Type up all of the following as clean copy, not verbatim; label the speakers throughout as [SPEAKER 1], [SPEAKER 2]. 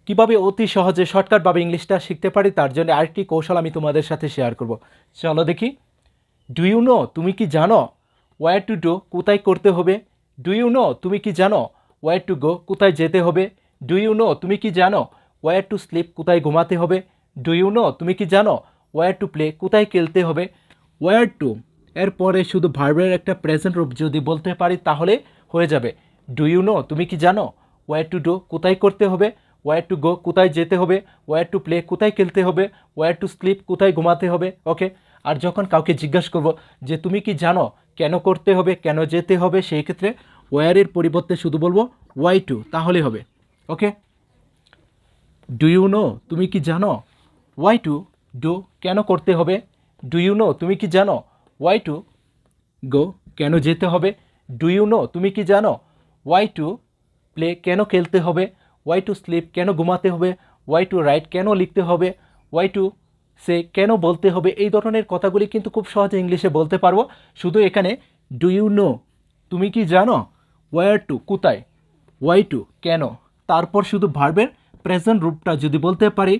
[SPEAKER 1] কিভাবে অতি সহজে শর্টকাটভাবে ইংলিশটা শিখতে পারি তার জন্য আরেকটি কৌশল আমি তোমাদের সাথে শেয়ার করব। চলো দেখি। ডু ইউ নো, তুমি কি জানো? ওয়্যার টু ডো, কোথায় করতে হবে? ডু ইউ নো, তুমি কি জানো? ওয়্যার টু গো, কোথায় যেতে হবে? ডু ইউ নো, তুমি কি জানো? ওয়্যার টু স্লিপ, কোথায় ঘুমাতে হবে? ডু ইউ নো, তুমি কি জানো? ওয়্যার টু প্লে, কোথায় খেলতে হবে? ওয়্যার টু এর পরে শুধু ভার্বের একটা প্রেজেন্ট রূপ যদি বলতে পারি তাহলে হয়ে যাবে। ডু ইউ নো, তুমি কি জানো? ওয়্যার টু ডো, কোথায় করতে হবে? ওয়্যার টু গো, কোথায় যেতে হবে? ওয়্যার টু প্লে, কোথায় খেলতে হবে? ওয়্যার টু স্লিপ, কোথায় ঘুমাতে হবে? ওকে। আর যখন কাউকে জিজ্ঞাসা করব যে তুমি কি জানো কেন করতে হবে, কেন যেতে হবে, সেই ক্ষেত্রে ওয়্যারের পরিবর্তে শুধু বলবো ওয়াই টু, তাহলে হবে। ওকে। ডু ইউ নো, তুমি কি জানো? ওয়াই টু ডু, কেন করতে হবে? ডু ইউ নো, তুমি কি জানো? ওয়াই টু গো, কেন যেতে হবে? ডু ইউ নো, তুমি কি জানো? ওয়াই টু প্লে, কেন খেলতে হবে? ওয়াই টু স্লিপ, কেন ঘুমাতে হবে? ওয়াই টু রাইট, কেন লিখতে হবে? ওয়াই টু সে, কেন বলতে হবে? এই ধরনের কথাগুলি কিন্তু খুব সহজে ইংলিশে বলতে পারবো। শুধু এখানে ডু ইউ নো, তুমি কি জানো? ওয়ার টু, কোথায়? ওয়াই টু, কেন? তারপর শুধু ভার্বের প্রেজেন্ট রূপটা যদি বলতে পারি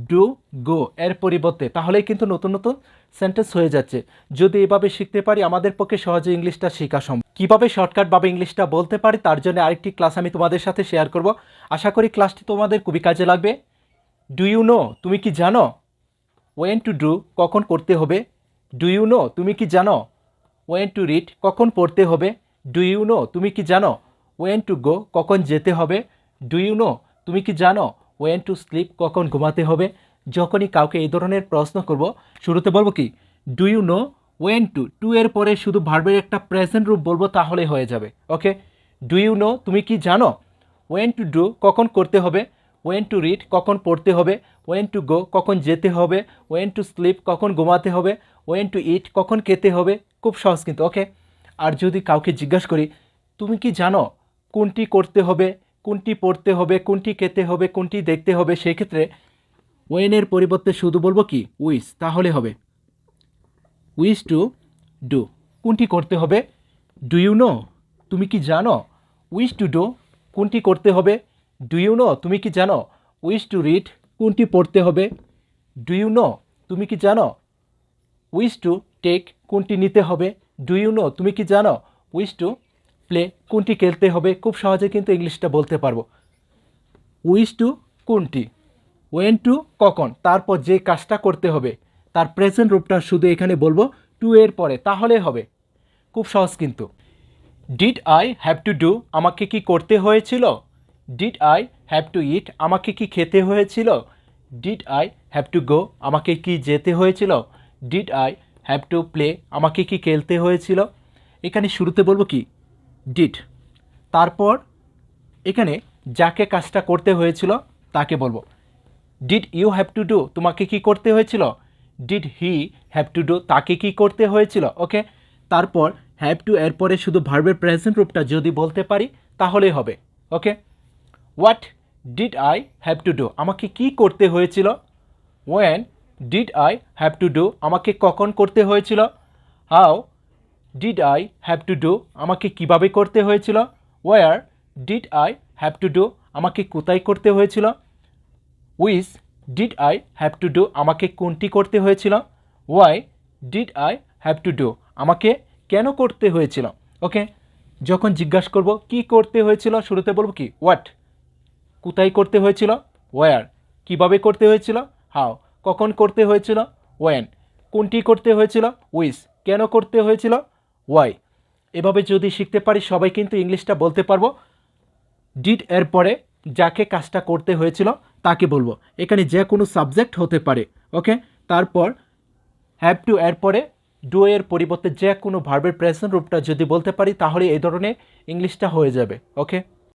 [SPEAKER 1] ডু গো এর পরিবর্তে, তাহলেই কিন্তু নতুন নতুন সেন্টেন্স হয়ে যাচ্ছে। যদি এভাবে শিখতে পারি আমাদের পক্ষে সহজে ইংলিশটা শেখা সম্ভব। কীভাবে শর্টকাটভাবে ইংলিশটা বলতে পারি তার জন্য আরেকটি ক্লাস আমি তোমাদের সাথে শেয়ার করব। আশা করি ক্লাসটি তোমাদের খুবই কাজে লাগবে। ডু ইউ নো, তুমি কি জানো? ওয়েন টু ডু, কখন করতে হবে? ডু ইউ নো, তুমি কি জানো? ওয়েন টু রিড, কখন পড়তে হবে? ডু ইউ নো, তুমি কি জানো? ওয়েন টু গো, কখন যেতে হবে? ডু ইউ নো, তুমি কি জানো? ওয়েন টু স্লিপ, কখন ঘুমাতে হবে? যখনই কাউকে এই ধরনের প্রশ্ন করব শুরুতে বলবো কি do you know when to, to এর পরে শুধু ভার্বের একটা প্রেজেন্ট রূপ বলবো তাহলেই হয়ে যাবে। ওকে। ডু ইউ নো, তুমি কি জানো? ওয়েন টু ডু, কখন করতে হবে? ওয়েন টু রিড, কখন পড়তে হবে? ওয়েন টু গো, কখন যেতে হবে? ওয়েন টু স্লিপ, কখন ঘুমাতে হবে? ওয়েন টু ইট, কখন খেতে হবে? খুব সহজ কিন্তু। ওকে। আর যদি কাউকে জিজ্ঞাসা করি তুমি কি জানো কোনটি করতে হবে, কোনটি পড়তে হবে, কোনটি খেতে হবে, কোনটি দেখতে হবে, সেই ক্ষেত্রে ওয়েনের পরিবর্তে শুধু বলবো কি উইস, তাহলে হবে উইস টু ডু, কোনটি করতে হবে? ডু ইউ নো, তুমি কি জানো? উইস টু ডু, কোনটি করতে হবে? ডু ইউ নো, তুমি কি জানো? উইস টু রিড, কোনটি পড়তে হবে? ডু ইউ নো, তুমি কি জানো? উইস টু টেক, কোনটি নিতে হবে? ডু ইউ নো, তুমি কি জানো? উইস টু প্লে, কোনটি খেলতে হবে? খুব সহজে কিন্তু ইংলিশটা বলতে পারবো। উইস টু কোনটি, ওয়েন টু কখন, তারপর যে কাজটা করতে হবে তার প্রেজেন্ট রূপটা শুধু এখানে বলবো টু এর পরে, তাহলে হবে। খুব সহজ কিন্তু। Did I have to do, আমাকে কি করতে হয়েছিল? ডিড আই হ্যাভ টু ইট, আমাকে কি খেতে হয়েছিল? Did I have to go, আমাকে কি যেতে হয়েছিল? Did I have to play, আমাকে কি খেলতে হয়েছিল? এখানে শুরুতে বলবো কি ডিড, তারপর এখানে যাকে কাজটা করতে হয়েছিল তাকে বলবো did you have to do, তোমাকে কি করতে হয়েছিল? Did he have to do, তাকে কি করতে হয়েছিল? ওকে। তারপর হ্যাভ টু এর পরে শুধু ভার্বের প্রেজেন্ট রূপটা যদি বলতে পারি তাহলেই হবে। Okay. What did I have to do, আমাকে কি করতে হয়েছিল? When did I have to do, আমাকে কখন করতে হয়েছিল? How did I have to do, আমাকে কিভাবে করতে হয়েছিল? Where did I have to do, আমাকে কোথায় করতে হয়েছিল? Which did I have to do, আমাকে কোনটি করতে হয়েছিল? Why did I have to do, আমাকে কেন করতে হয়েছিল? ওকে। যখন জিজ্ঞাসা করব কি করতে হয়েছিল শুরুতে বলবো কি হোয়াট, কোথায় করতে হয়েছিল? ওয়ার, কিভাবে করতে হয়েছিল? হাউ, কখন করতে হয়েছিল? ওয়েন, কোনটি করতে হয়েছিল? উইচ, কেন করতে হয়েছিল? ওয়াই। এভাবে যদি শিখতে পারি সবাই কিন্তু ইংলিশটা বলতে পারবো। ডিড এর পরে যাকে কাজটা করতে হয়েছিল তাকে বলবো, এখানে যে কোনো সাবজেক্ট হতে পারে। ওকে। তারপর হ্যাভ টু এর পরে ডু এর পরিবর্তে যে কোনো ভার্বের প্রেজেন্ট রূপটা যদি বলতে পারি তাহলে এই ধরনের ইংলিশটা হয়ে যাবে। ওকে।